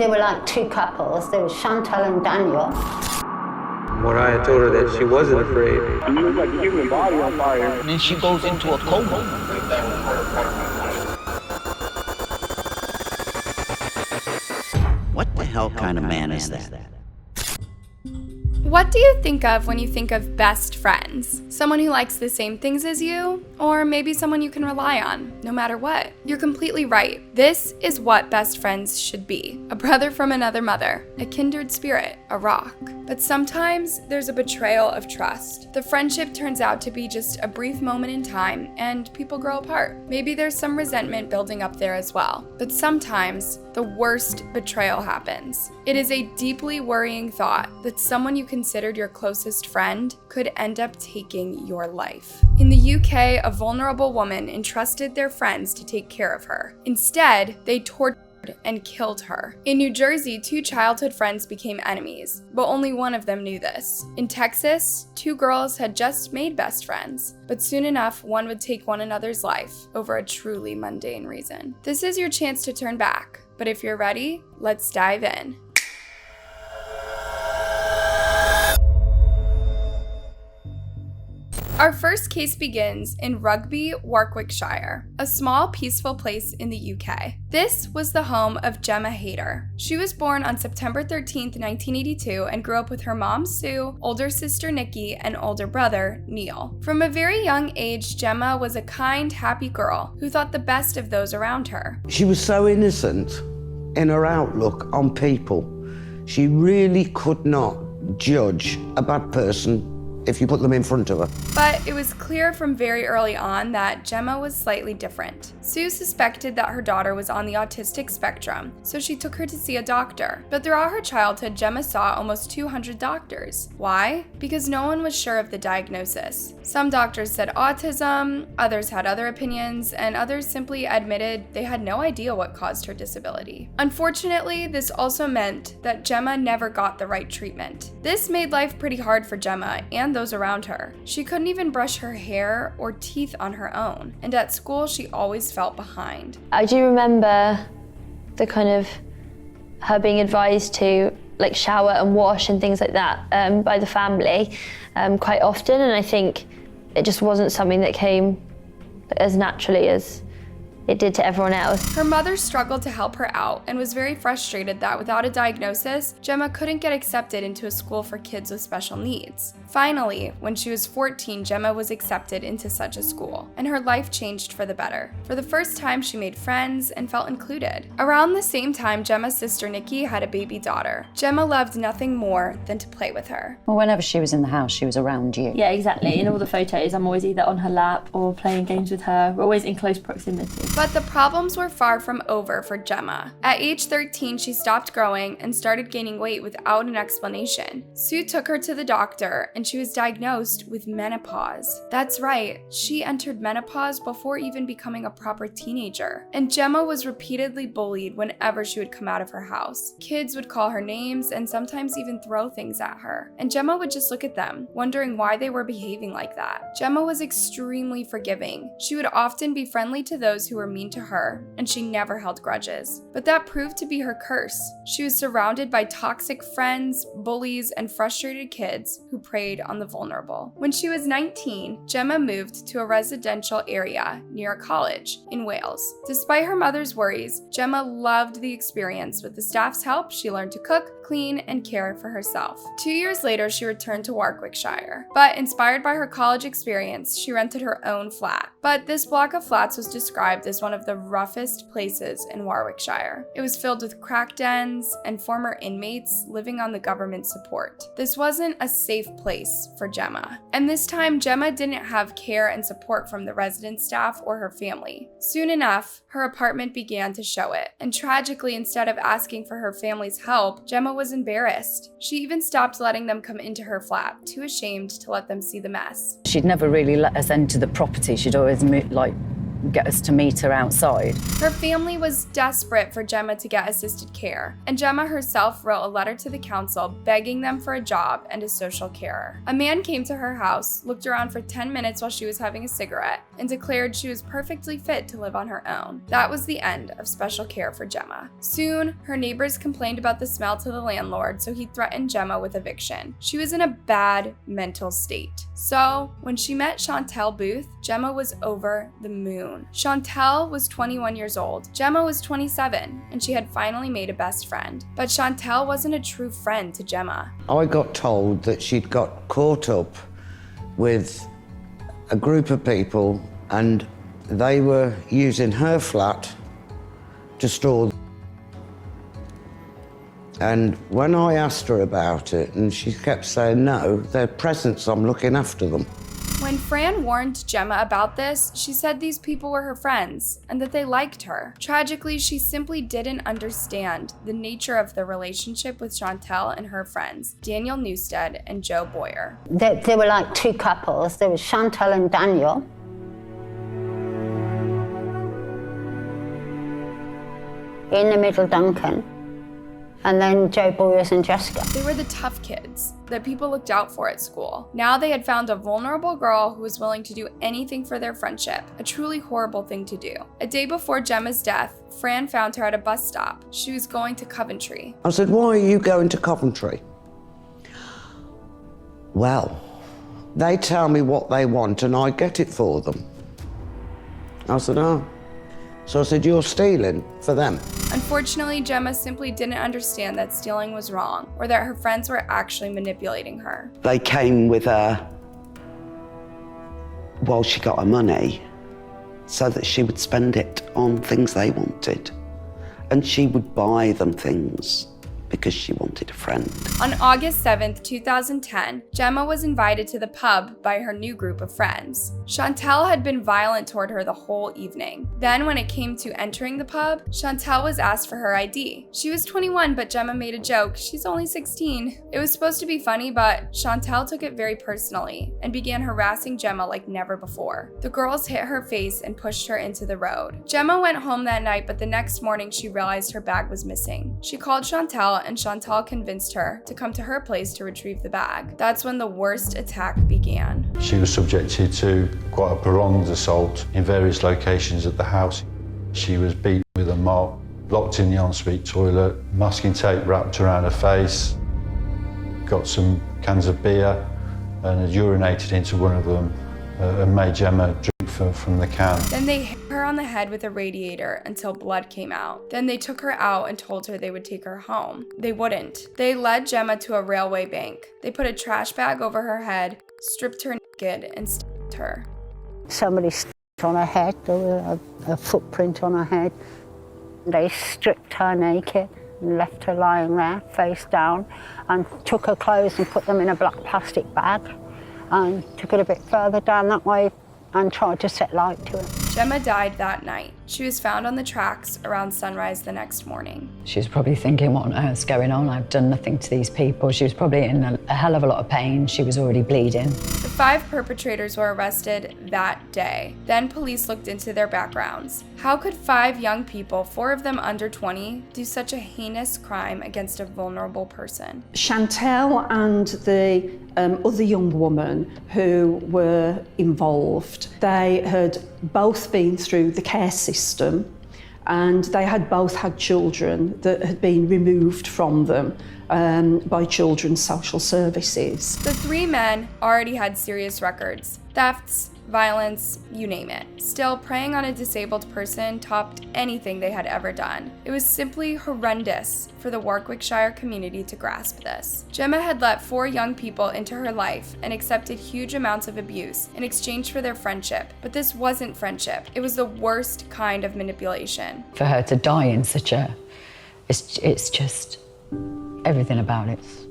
They were like two couples. There was Chantal and Daniel. Moriah told her that she wasn't afraid. You look like you're giving the body on fire. And then she goes into a coma. What the hell kind of man is that? What do you think of when you think of best friends? Someone who likes the same things as you? Or maybe someone you can rely on, no matter what? You're completely right. This is what best friends should be. A brother from another mother, a kindred spirit, a rock. But sometimes there's a betrayal of trust. The friendship turns out to be just a brief moment in time, and people grow apart. Maybe there's some resentment building up there as well. But sometimes the worst betrayal happens. It is a deeply worrying thought that someone you considered your closest friend could end up taking your life. In the UK, a vulnerable woman entrusted their friends to take care of her. Instead, they tortured and killed her. In New Jersey, two childhood friends became enemies, but only one of them knew this. In Texas, two girls had just made best friends, but soon enough, one would take one another's life over a truly mundane reason. This is your chance to turn back, but if you're ready, let's dive in. Our first case begins in Rugby, Warwickshire, a small, peaceful place in the UK. This was the home of Gemma Hayter. She was born on September 13th, 1982, and grew up with her mom, Sue, older sister, Nikki, and older brother, Neil. From a very young age, Gemma was a kind, happy girl who thought the best of those around her. She was so innocent in her outlook on people. She really could not judge a bad person if you put them in front of her. But it was clear from very early on that Gemma was slightly different. Sue suspected that her daughter was on the autistic spectrum, so she took her to see a doctor. But throughout her childhood, Gemma saw almost 200 doctors. Why? Because no one was sure of the diagnosis. Some doctors said autism, others had other opinions, and others simply admitted they had no idea what caused her disability. Unfortunately, this also meant that Gemma never got the right treatment. This made life pretty hard for Gemma and those around her. She couldn't even brush her hair or teeth on her own, and at school she always felt behind. I do remember the kind of her being advised to like shower and wash and things like that by the family quite often, and I think it just wasn't something that came as naturally as it did to everyone else. Her mother struggled to help her out and was very frustrated that without a diagnosis, Gemma couldn't get accepted into a school for kids with special needs. Finally, when she was 14, Gemma was accepted into such a school, and her life changed for the better. For the first time, she made friends and felt included. Around the same time, Gemma's sister Nikki had a baby daughter. Gemma loved nothing more than to play with her. Well, whenever she was in the house, she was around you. Yeah, exactly. In all the photos, I'm always either on her lap or playing games with her. We're always in close proximity. But the problems were far from over for Gemma. At age 13, she stopped growing and started gaining weight without an explanation. Sue took her to the doctor, and she was diagnosed with menopause. That's right, she entered menopause before even becoming a proper teenager. And Gemma was repeatedly bullied whenever she would come out of her house. Kids would call her names and sometimes even throw things at her. And Gemma would just look at them, wondering why they were behaving like that. Gemma was extremely forgiving. She would often be friendly to those who were mean to her, and she never held grudges. But that proved to be her curse. She was surrounded by toxic friends, bullies, and frustrated kids who preyed on the vulnerable. When she was 19, Gemma moved to a residential area near a college in Wales. Despite her mother's worries, Gemma loved the experience. With the staff's help, she learned to cook, clean, and care for herself. 2 years later, she returned to Warwickshire. But inspired by her college experience, she rented her own flat. But this block of flats was described as one of the roughest places in Warwickshire. It was filled with crack dens and former inmates living on the government support. This wasn't a safe place for Gemma. And this time, Gemma didn't have care and support from the resident staff or her family. Soon enough, her apartment began to show it. And tragically, instead of asking for her family's help, Gemma was embarrassed. She even stopped letting them come into her flat, too ashamed to let them see the mess. She'd never really let us enter the property. She'd always get us to meet her outside. Her family was desperate for Gemma to get assisted care, and Gemma herself wrote a letter to the council begging them for a job and a social carer. A man came to her house, looked around for 10 minutes while she was having a cigarette, and declared she was perfectly fit to live on her own. That was the end of special care for Gemma. Soon, her neighbors complained about the smell to the landlord, so he threatened Gemma with eviction. She was in a bad mental state. So, when she met Chantel Booth, Gemma was over the moon. Chantel was 21 years old, Gemma was 27, and she had finally made a best friend. But Chantel wasn't a true friend to Gemma. I got told that she'd got caught up with a group of people and they were using her flat to store. And when I asked her about it, and she kept saying, no, they're presents, I'm looking after them. When Fran warned Gemma about this, she said these people were her friends and that they liked her. Tragically, she simply didn't understand the nature of the relationship with Chantel and her friends, Daniel Newstead and Joe Boyer. They were like two couples. There was Chantel and Daniel. In the middle, Duncan. And then Joe Boyers and Jessica. They were the tough kids that people looked out for at school. Now they had found a vulnerable girl who was willing to do anything for their friendship, a truly horrible thing to do. A day before Gemma's death, Fran found her at a bus stop. She was going to Coventry. I said, why are you going to Coventry? Well, they tell me what they want and I get it for them. I said, oh. So I said, you're stealing for them. Unfortunately, Gemma simply didn't understand that stealing was wrong or that her friends were actually manipulating her. They came with her while she got her money so that she would spend it on things they wanted. And she would buy them things because she wanted a friend. On August 7th, 2010, Gemma was invited to the pub by her new group of friends. Chantel had been violent toward her the whole evening. Then when it came to entering the pub, Chantel was asked for her ID. She was 21, but Gemma made a joke, she's only 16. It was supposed to be funny, but Chantel took it very personally and began harassing Gemma like never before. The girls hit her face and pushed her into the road. Gemma went home that night, but the next morning she realized her bag was missing. She called Chantel and Chantel convinced her to come to her place to retrieve the bag. That's when the worst attack began. She was subjected to quite a prolonged assault in various locations at the house. She was beaten with a mop, locked in the ensuite toilet, masking tape wrapped around her face, got some cans of beer and had urinated into one of them and made Gemma drink from the can. Then they hit her on the head with a radiator until blood came out. Then they took her out and told her they would take her home. They wouldn't. They led Gemma to a railway bank. They put a trash bag over her head, stripped her naked, and stabbed her. Somebody stepped on her head. There was a footprint on her head. They stripped her naked and left her lying there, face down, and took her clothes and put them in a black plastic bag and took it a bit further down that way and tried to set light to it. Gemma died that night. She was found on the tracks around sunrise the next morning. She was probably thinking, what on earth's going on? I've done nothing to these people. She was probably in a hell of a lot of pain. She was already bleeding. The 5 perpetrators were arrested that day. Then police looked into their backgrounds. How could 5 young people, 4 of them under 20, do such a heinous crime against a vulnerable person? Chantel and the other young woman who were involved, they had both been through the care system and they had both had children that had been removed from them by Children's Social Services. The 3 men already had serious records: thefts, violence, you name it. Still, preying on a disabled person topped anything they had ever done. It was simply horrendous for the Warwickshire community to grasp this. Gemma had let 4 young people into her life and accepted huge amounts of abuse in exchange for their friendship. But this wasn't friendship. It was the worst kind of manipulation. For her to die in such a... It's just... everything about it's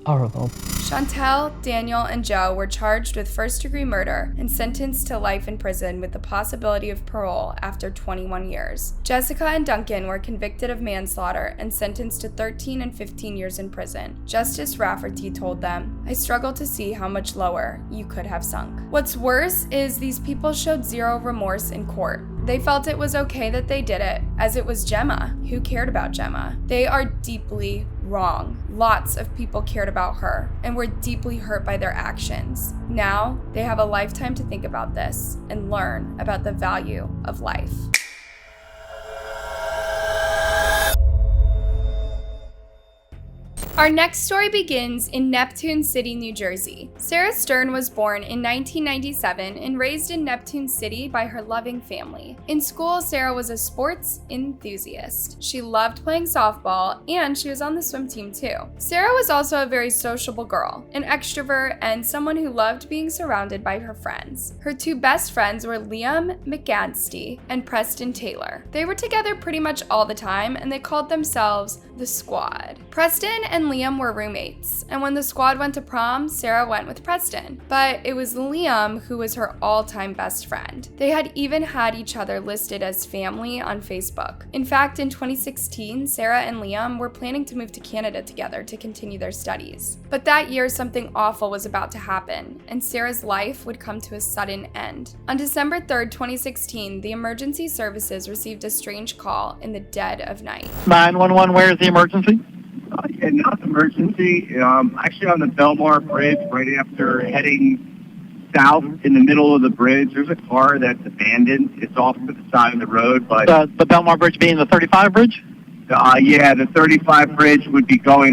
horrible. Chantel, Daniel, and Joe were charged with first-degree murder and sentenced to life in prison with the possibility of parole after 21 years. Jessica and Duncan were convicted of manslaughter and sentenced to 13 and 15 years in prison. Justice Rafferty told them, "I struggle to see how much lower you could have sunk." What's worse is these people showed zero remorse in court. They felt it was okay that they did it, as it was Gemma. Who cared about Gemma? They are deeply wrong. Lots of people cared about her and were deeply hurt by their actions. Now, they have a lifetime to think about this and learn about the value of life. Our next story begins in Neptune City, New Jersey. Sarah Stern was born in 1997 and raised in Neptune City by her loving family. In school, Sarah was a sports enthusiast. She loved playing softball, and she was on the swim team too. Sarah was also a very sociable girl, an extrovert, and someone who loved being surrounded by her friends. Her two best friends were Liam McGadsty and Preston Taylor. They were together pretty much all the time, and they called themselves the Squad. Preston and Liam were roommates, and when the squad went to prom, Sarah went with Preston. But it was Liam who was her all-time best friend. They had even had each other listed as family on Facebook. In fact, in 2016, Sarah and Liam were planning to move to Canada together to continue their studies. But that year, something awful was about to happen, and Sarah's life would come to a sudden end. On December 3rd, 2016, the emergency services received a strange call in the dead of night. 911, where is the emergency? Not emergency. Actually on the Belmar Bridge, right after heading south in the middle of the bridge, there's a car that's abandoned. It's off to the side of the road, but... The Belmar Bridge being the 35 bridge? Yeah, the 35 bridge would be going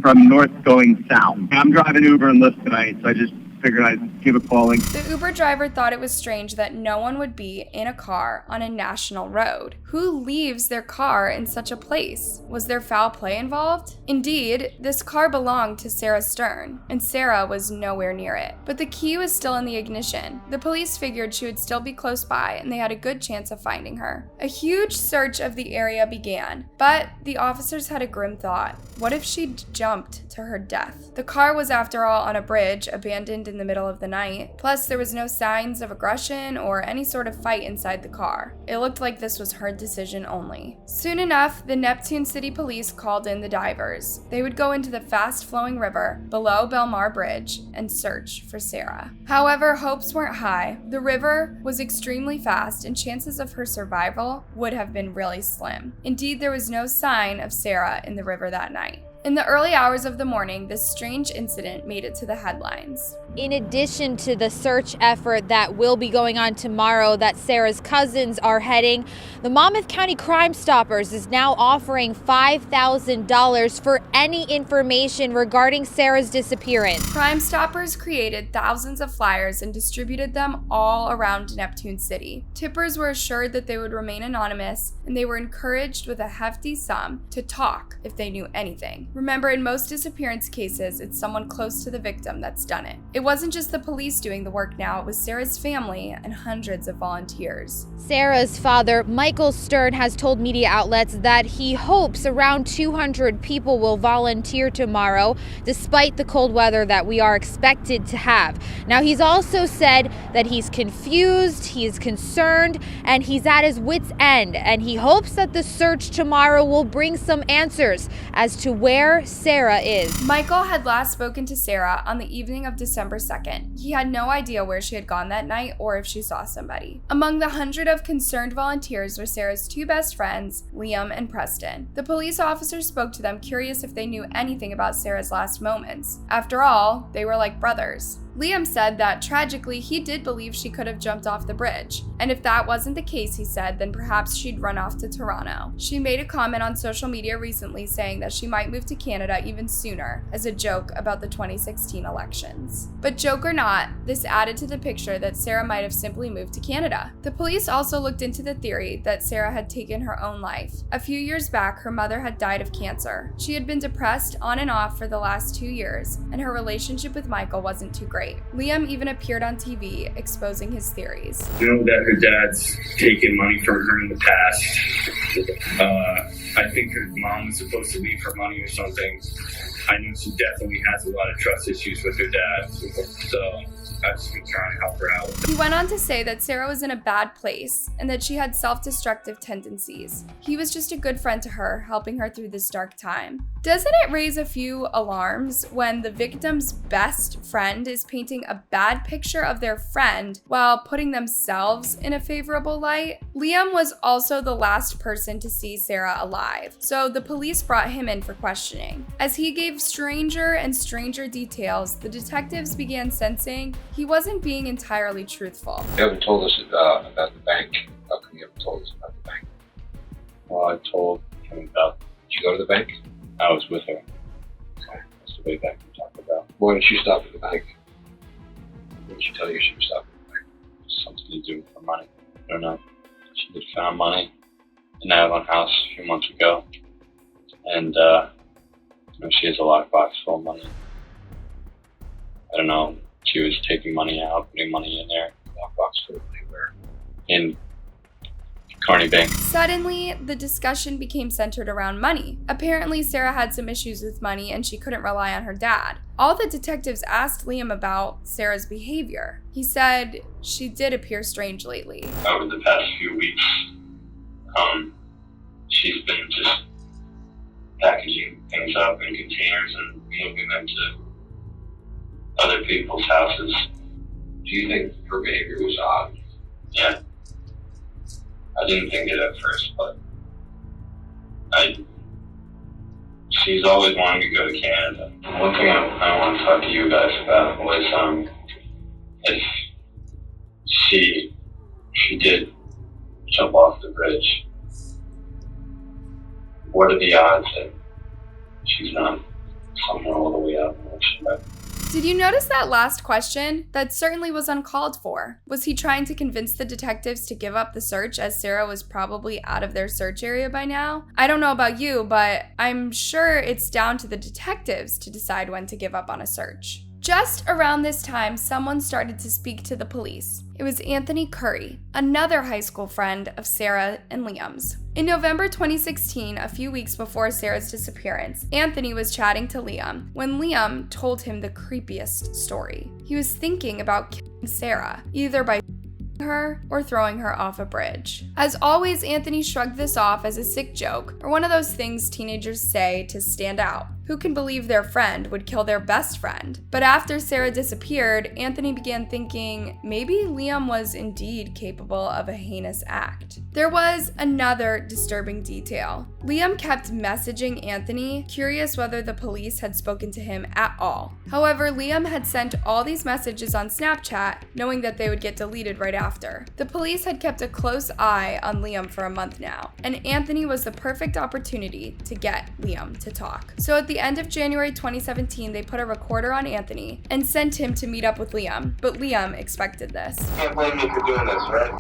from north going south. I'm driving Uber and Lyft tonight, so I just figured I'd give a calling. The Uber driver thought it was strange that no one would be in a car on a national road. Who leaves their car in such a place? Was there foul play involved? Indeed, this car belonged to Sarah Stern, and Sarah was nowhere near it. But the key was still in the ignition. The police figured she would still be close by, and they had a good chance of finding her. A huge search of the area began, but the officers had a grim thought. What if she'd jumped to her death? The car was, after all, on a bridge, abandoned in the middle of the night. Plus, there was no signs of aggression or any sort of fight inside the car. It looked like this was her decision only. Soon enough, the Neptune City Police called in the divers. They would go into the fast-flowing river below Belmar Bridge and search for Sarah. However, hopes weren't high. The river was extremely fast, and chances of her survival would have been really slim. Indeed, there was no sign of Sarah in the river that night. In the early hours of the morning, this strange incident made it to the headlines. In addition to the search effort that will be going on tomorrow that Sarah's cousins are heading, the Monmouth County Crime Stoppers is now offering $5,000 for any information regarding Sarah's disappearance. Crime Stoppers created thousands of flyers and distributed them all around Neptune City. Tippers were assured that they would remain anonymous, and they were encouraged with a hefty sum to talk if they knew anything. Remember, in most disappearance cases, it's someone close to the victim that's done it. It wasn't just the police doing the work now, it was Sarah's family and hundreds of volunteers. Sarah's father, Michael Stern, has told media outlets that he hopes around 200 people will volunteer tomorrow, despite the cold weather that we are expected to have. Now, he's also said that he's confused, he's concerned, and he's at his wit's end, and he hopes that the search tomorrow will bring some answers as to where Sarah is. Michael had last spoken to Sarah on the evening of December 2nd. He had no idea where she had gone that night or if she saw somebody. Among the 100 of concerned volunteers were Sarah's two best friends, Liam and Preston. The police officers spoke to them, curious if they knew anything about Sarah's last moments. After all, they were like brothers. Liam said that, tragically, he did believe she could have jumped off the bridge. And if that wasn't the case, he said, then perhaps she'd run off to Toronto. She made a comment on social media recently saying that she might move to Canada even sooner, as a joke about the 2016 elections. But joke or not, this added to the picture that Sarah might have simply moved to Canada. The police also looked into the theory that Sarah had taken her own life. A few years back, her mother had died of cancer. She had been depressed on and off for the last 2 years, and her relationship with Michael wasn't too great. night. Liam even appeared on TV exposing his theories. I know that her dad's taken money from her in the past. I think her mom was supposed to leave her money or something. I know she definitely has a lot of trust issues with her dad, so I've just been trying to help her out. He went on to say that Sarah was in a bad place and that she had self-destructive tendencies. He was just a good friend to her, helping her through this dark time. Doesn't it raise a few alarms when the victim's best friend is painting a bad picture of their friend while putting themselves in a favorable light? Liam was also the last person to see Sarah alive, so the police brought him in for questioning. As he gave stranger and stranger details, the detectives began sensing he wasn't being entirely truthful. You haven't told us about the bank. How come you haven't told us about the bank? Well, I told him about. Did you go to the bank? I was with her. Okay, that's the way back we talked about. Why did she stop at the bank? What did she tell you she was stopping at the bank? Something to do with her money. I don't know. She had found money in the Avalon house a few months ago. And, she has a lockbox full of money. I don't know. She was taking money out, putting money in there. Lockbox full of money where? In Carney Bank. Suddenly, the discussion became centered around money. Apparently, Sarah had some issues with money and she couldn't rely on her dad. All the detectives asked Liam about Sarah's behavior. He said she did appear strange lately. Over the past few weeks, she's been just packaging things up in containers and moving them to other people's houses. Do you think her behavior was odd? Yeah. I didn't think it at first, but she's always wanted to go to Canada. One thing I want to talk to you guys about was if she did jump off the bridge, what are the odds that she's not somewhere all the way out in the ocean? Did you notice that last question? That certainly was uncalled for. Was he trying to convince the detectives to give up the search as Sarah was probably out of their search area by now? I don't know about you, but I'm sure it's down to the detectives to decide when to give up on a search. Just around this time, someone started to speak to the police. It was Anthony Curry, another high school friend of Sarah and Liam's. In November 2016, a few weeks before Sarah's disappearance, Anthony was chatting to Liam when Liam told him the creepiest story. He was thinking about killing Sarah, either by her or throwing her off a bridge. As always, Anthony shrugged this off as a sick joke or one of those things teenagers say to stand out. Who can believe their friend would kill their best friend? But after Sarah disappeared, Anthony began thinking maybe Liam was indeed capable of a heinous act. There was another disturbing detail. Liam kept messaging Anthony, curious whether the police had spoken to him at all. However, Liam had sent all these messages on Snapchat, knowing that they would get deleted right after. The police had kept a close eye on Liam for a month now, and Anthony was the perfect opportunity to get Liam to talk. So at the end of January 2017, they put a recorder on Anthony and sent him to meet up with Liam, but Liam expected this. You can't blame me for doing this, right?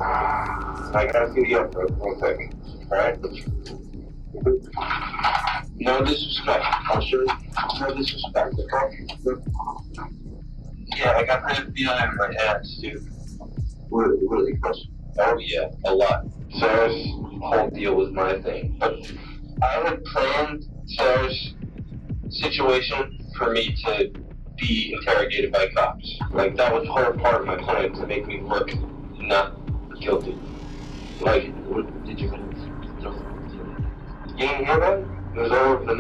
I gotta see you up for 1 second, alright? No disrespect, I'm sure. No disrespect, okay? Yeah, I got that feeling in my ass, too. Really close. Oh yeah, a lot. Sarah's whole deal was my thing. But I had planned Sarah's situation for me to be interrogated by cops. Like, that was part of my plan, to make me look not guilty. Like, what did you didn't hear that? It was all over the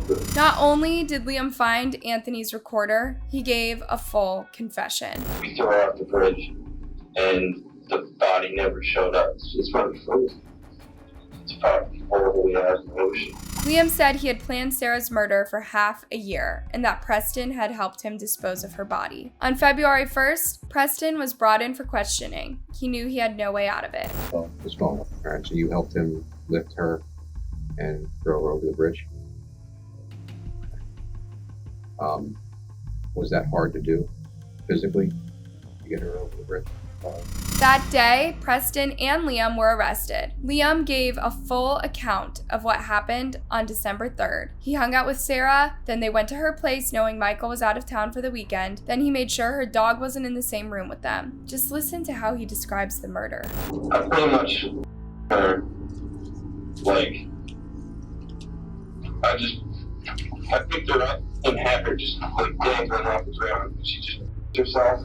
news. Not only did Liam find Anthony's recorder, he gave a full confession. We threw her off the bridge, and the body never showed up. It's probably frozen. It's probably all the way out of the ocean. Liam said he had planned Sarah's murder for half a year and that Preston had helped him dispose of her body. On February 1st, Preston was brought in for questioning. He knew he had no way out of it. Well, was small. All right, so you helped him lift her and throw her over the bridge. Was that hard to do physically to get her over the bridge? That day, Preston and Liam were arrested. Liam gave a full account of what happened on December 3rd. He hung out with Sarah, then they went to her place knowing Michael was out of town for the weekend. Then he made sure her dog wasn't in the same room with them. Just listen to how he describes the murder. I pretty much, I picked her up and had her just dangling off the ground. She just herself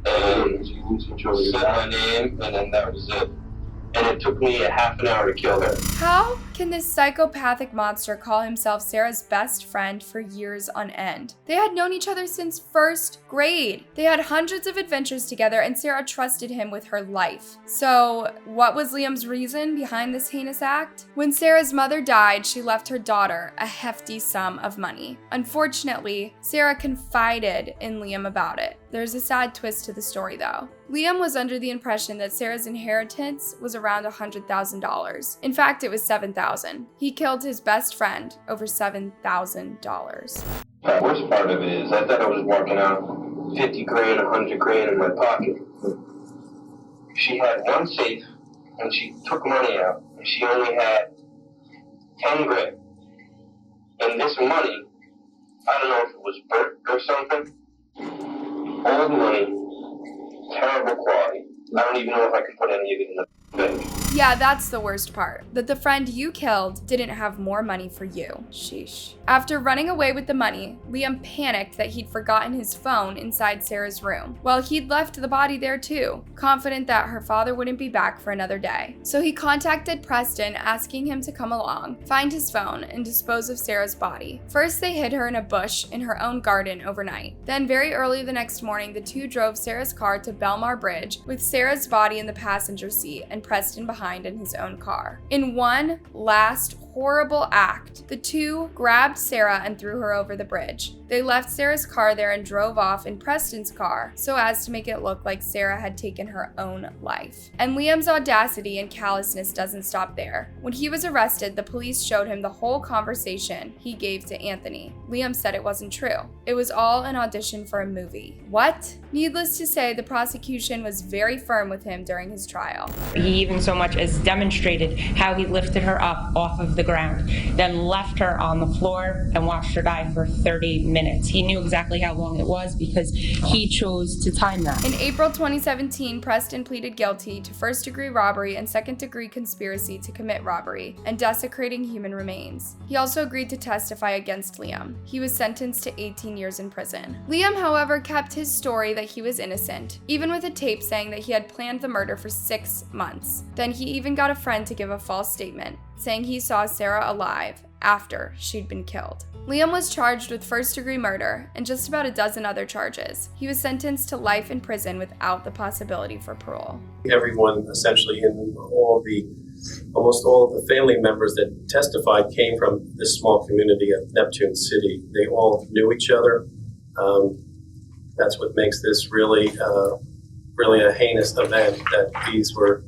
and said my name, and then that was it. And it took me a half an hour to kill her. How can this psychopathic monster call himself Sarah's best friend for years on end? They had known each other since first grade. They had hundreds of adventures together, and Sarah trusted him with her life. So, what was Liam's reason behind this heinous act? When Sarah's mother died, she left her daughter a hefty sum of money. Unfortunately, Sarah confided in Liam about it. There's a sad twist to the story, though. Liam was under the impression that Sarah's inheritance was around $100,000. In fact, it was $7,000. He killed his best friend over $7,000. The worst part of it is I thought I was walking out 50 grand, 100 grand in my pocket. She had one safe and she took money out, and she only had 10 grand. And this money, I don't know if it was burnt or something. Old money, terrible quality. I don't even know if I could put any of it in the bank. Yeah, that's the worst part. That the friend you killed didn't have more money for you. Sheesh. After running away with the money, Liam panicked that he'd forgotten his phone inside Sarah's room. Well, he'd left the body there too, confident that her father wouldn't be back for another day. So he contacted Preston, asking him to come along, find his phone, and dispose of Sarah's body. First, they hid her in a bush in her own garden overnight. Then, very early the next morning, the two drove Sarah's car to Belmar Bridge with Sarah's body in the passenger seat and Preston behind in his own car. In one last horrible act, the two grabbed Sarah and threw her over the bridge. They left Sarah's car there and drove off in Preston's car so as to make it look like Sarah had taken her own life. And Liam's audacity and callousness doesn't stop there. When he was arrested, the police showed him the whole conversation he gave to Anthony. Liam said it wasn't true. It was all an audition for a movie. What? Needless to say, the prosecution was very firm with him during his trial. He even so much as demonstrated how he lifted her up off of the ground, then left her on the floor and watched her die for 30 minutes. He knew exactly how long it was because he chose to time that. In April 2017, Preston pleaded guilty to first-degree robbery and second-degree conspiracy to commit robbery and desecrating human remains. He also agreed to testify against Liam. He was sentenced to 18 years in prison. Liam, however, kept his story that he was innocent, even with a tape saying that he had planned the murder for 6 months. Then he even got a friend to give a false statement, saying he saw Sarah alive after she'd been killed. Liam was charged with first-degree murder and just about a dozen other charges. He was sentenced to life in prison without the possibility for parole. Everyone essentially in almost all of the family members that testified came from this small community of Neptune City. They all knew each other. That's what makes this really a heinous event, that these were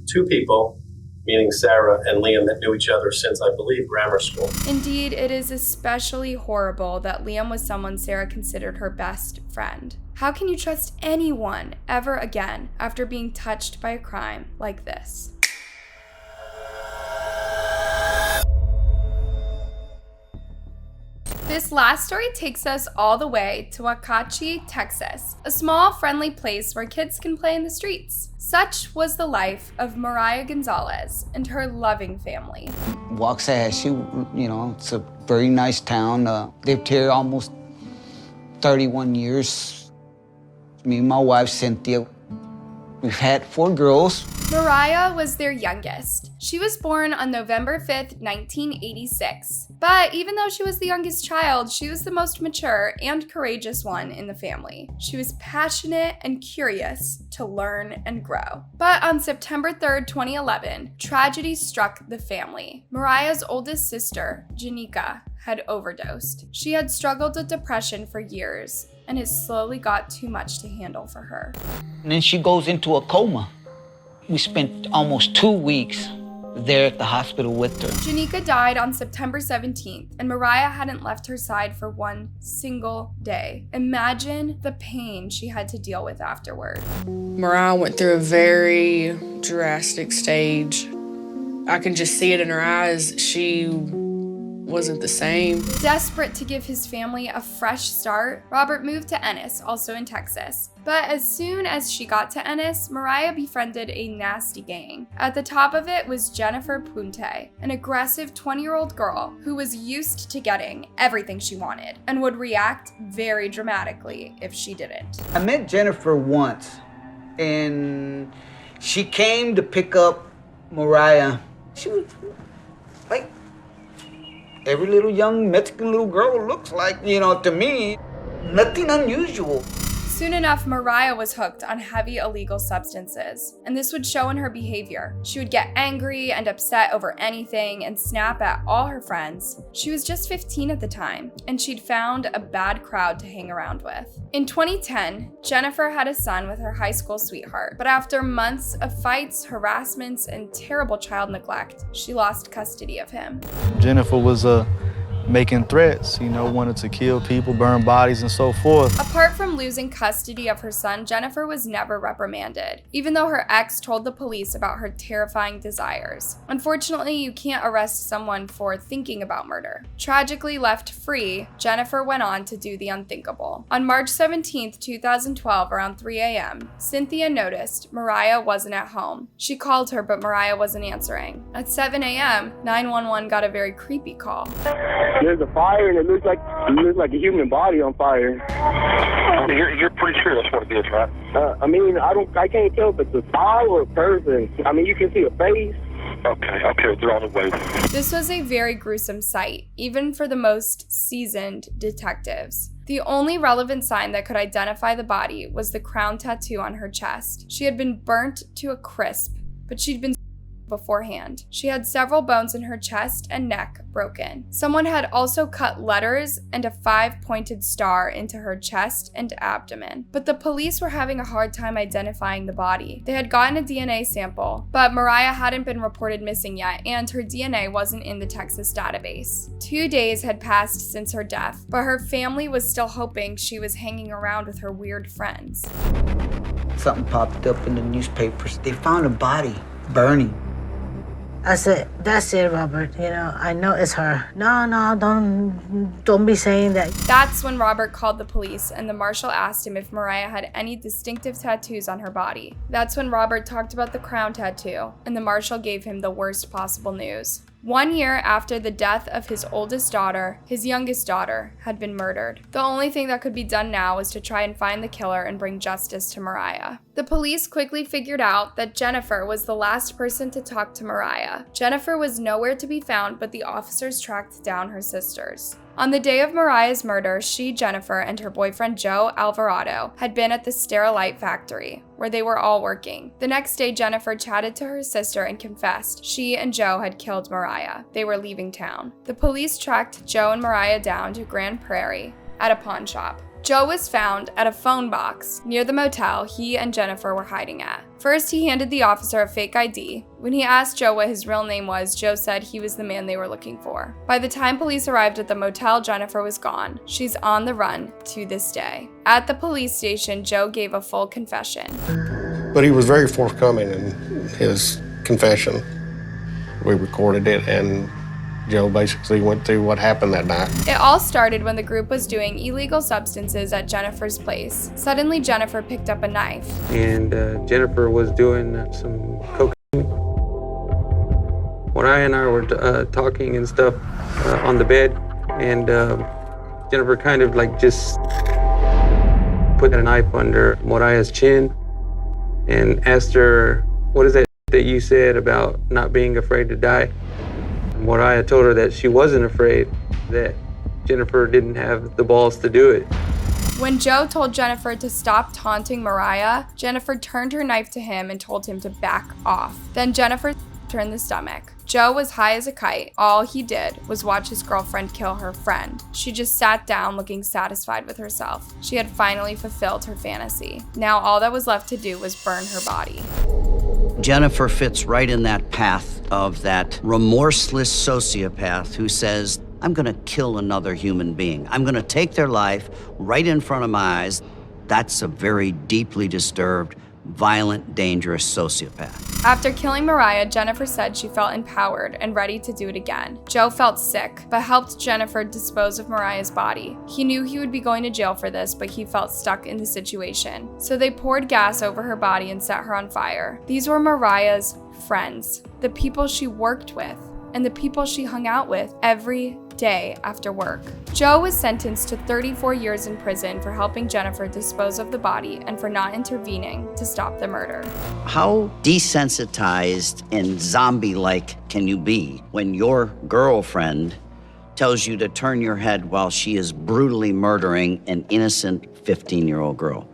two people, meaning Sarah and Liam, that knew each other since, I believe, grammar school. Indeed, it is especially horrible that Liam was someone Sarah considered her best friend. How can you trust anyone ever again after being touched by a crime like this? This last story takes us all the way to Waxahachie, Texas, a small, friendly place where kids can play in the streets. Such was the life of Moriah Gonzalez and her loving family. Waxahachie, it's a very nice town. Lived here almost 31 years. Me and my wife, Cynthia, we've had 4 girls. Moriah was their youngest. She was born on November 5th, 1986. But even though she was the youngest child, she was the most mature and courageous one in the family. She was passionate and curious to learn and grow. But on September 3rd, 2011, tragedy struck the family. Moriah's oldest sister, Janika, had overdosed. She had struggled with depression for years, and it slowly got too much to handle for her. And then she goes into a coma. We spent almost 2 weeks there at the hospital with her. Janika died on September 17th, and Moriah hadn't left her side for one single day. Imagine the pain she had to deal with afterward. Moriah went through a very drastic stage. I can just see it in her eyes. She wasn't the same. Desperate to give his family a fresh start, Robert moved to Ennis, also in Texas. But as soon as she got to Ennis, Moriah befriended a nasty gang. At the top of it was Jennifer Punte, an aggressive 20-year-old girl who was used to getting everything she wanted and would react very dramatically if she didn't. I met Jennifer once, and she came to pick up Moriah. She was like every little young Mexican little girl looks like, to me. Nothing unusual. Soon enough, Moriah was hooked on heavy illegal substances, and this would show in her behavior. She would get angry and upset over anything and snap at all her friends. She was just 15 at the time, and she'd found a bad crowd to hang around with. In 2010, Jennifer had a son with her high school sweetheart, but after months of fights, harassments, and terrible child neglect, she lost custody of him. Jennifer was making threats, wanted to kill people, burn bodies, and so forth. Apart from losing custody of her son, Jennifer was never reprimanded, even though her ex told the police about her terrifying desires. Unfortunately, you can't arrest someone for thinking about murder. Tragically left free, Jennifer went on to do the unthinkable. On March 17, 2012, around 3 a.m., Cynthia noticed Moriah wasn't at home. She called her, but Moriah wasn't answering. At 7 a.m., 911 got a very creepy call. There's a fire, and it looks like a human body on fire. You're pretty sure that's what it is, right? I can't tell if it's a doll or a person. You can see a face. Okay, they're on the way. This was a very gruesome sight, even for the most seasoned detectives. The only relevant sign that could identify the body was the crown tattoo on her chest. She had been burnt to a crisp, but she'd been beforehand. She had several bones in her chest and neck broken. Someone had also cut letters and a 5-pointed star into her chest and abdomen. But the police were having a hard time identifying the body. They had gotten a DNA sample, but Moriah hadn't been reported missing yet, and her DNA wasn't in the Texas database. 2 days had passed since her death, but her family was still hoping she was hanging around with her weird friends. Something popped up in the newspapers. They found a body burning. I said, that's it, Robert. I know it's her. No, don't be saying that. That's when Robert called the police, and the marshal asked him if Moriah had any distinctive tattoos on her body. That's when Robert talked about the crown tattoo, and the marshal gave him the worst possible news. 1 year after the death of his oldest daughter, his youngest daughter had been murdered. The only thing that could be done now was to try and find the killer and bring justice to Moriah. The police quickly figured out that Jennifer was the last person to talk to Moriah. Jennifer was nowhere to be found, but the officers tracked down her sisters. On the day of Moriah's murder, Jennifer, and her boyfriend Joe Alvarado had been at the Sterilite factory, where they were all working. The next day, Jennifer chatted to her sister and confessed she and Joe had killed Moriah. They were leaving town. The police tracked Joe and Moriah down to Grand Prairie at a pawn shop. Joe was found at a phone box near the motel he and Jennifer were hiding at. First, he handed the officer a fake ID. When he asked Joe what his real name was, Joe said he was the man they were looking for. By the time police arrived at the motel, Jennifer was gone. She's on the run to this day. At the police station, Joe gave a full confession. But he was very forthcoming in his confession. We recorded it, and Joe basically went through what happened that night. It all started when the group was doing illegal substances at Jennifer's place. Suddenly, Jennifer picked up a knife. And Jennifer was doing some cocaine. Moriah and I were talking and stuff on the bed, and Jennifer kind of just put a knife under Moriah's chin and asked her, "What is that you said about not being afraid to die?" Moriah told her that she wasn't afraid, that Jennifer didn't have the balls to do it. When Joe told Jennifer to stop taunting Moriah, Jennifer turned her knife to him and told him to back off. Then Jennifer turned the stomach. Joe was high as a kite. All he did was watch his girlfriend kill her friend. She just sat down looking satisfied with herself. She had finally fulfilled her fantasy. Now all that was left to do was burn her body. Jennifer fits right in that path of that remorseless sociopath who says, I'm gonna kill another human being. I'm gonna take their life right in front of my eyes. That's a very deeply disturbed, violent, dangerous sociopath. After killing Moriah, Jennifer said she felt empowered and ready to do it again. Joe felt sick, but helped Jennifer dispose of Moriah's body. He knew he would be going to jail for this, but he felt stuck in the situation. So they poured gas over her body and set her on fire. These were Moriah's friends, the people she worked with, and the people she hung out with every day after work. Joe was sentenced to 34 years in prison for helping Jennifer dispose of the body and for not intervening to stop the murder. How desensitized and zombie-like can you be when your girlfriend tells you to turn your head while she is brutally murdering an innocent 15-year-old girl?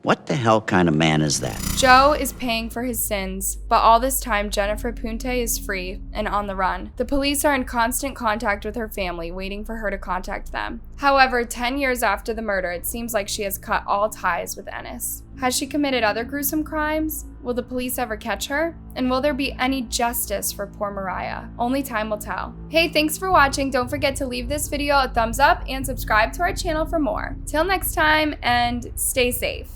What the hell kind of man is that? Joe is paying for his sins, but all this time Jennifer Punte is free and on the run. The police are in constant contact with her family, waiting for her to contact them. However, 10 years after the murder, it seems like she has cut all ties with Ennis. Has she committed other gruesome crimes? Will the police ever catch her? And will there be any justice for poor Moriah? Only time will tell. Hey, thanks for watching. Don't forget to leave this video a thumbs up and subscribe to our channel for more. Till next time, and stay safe.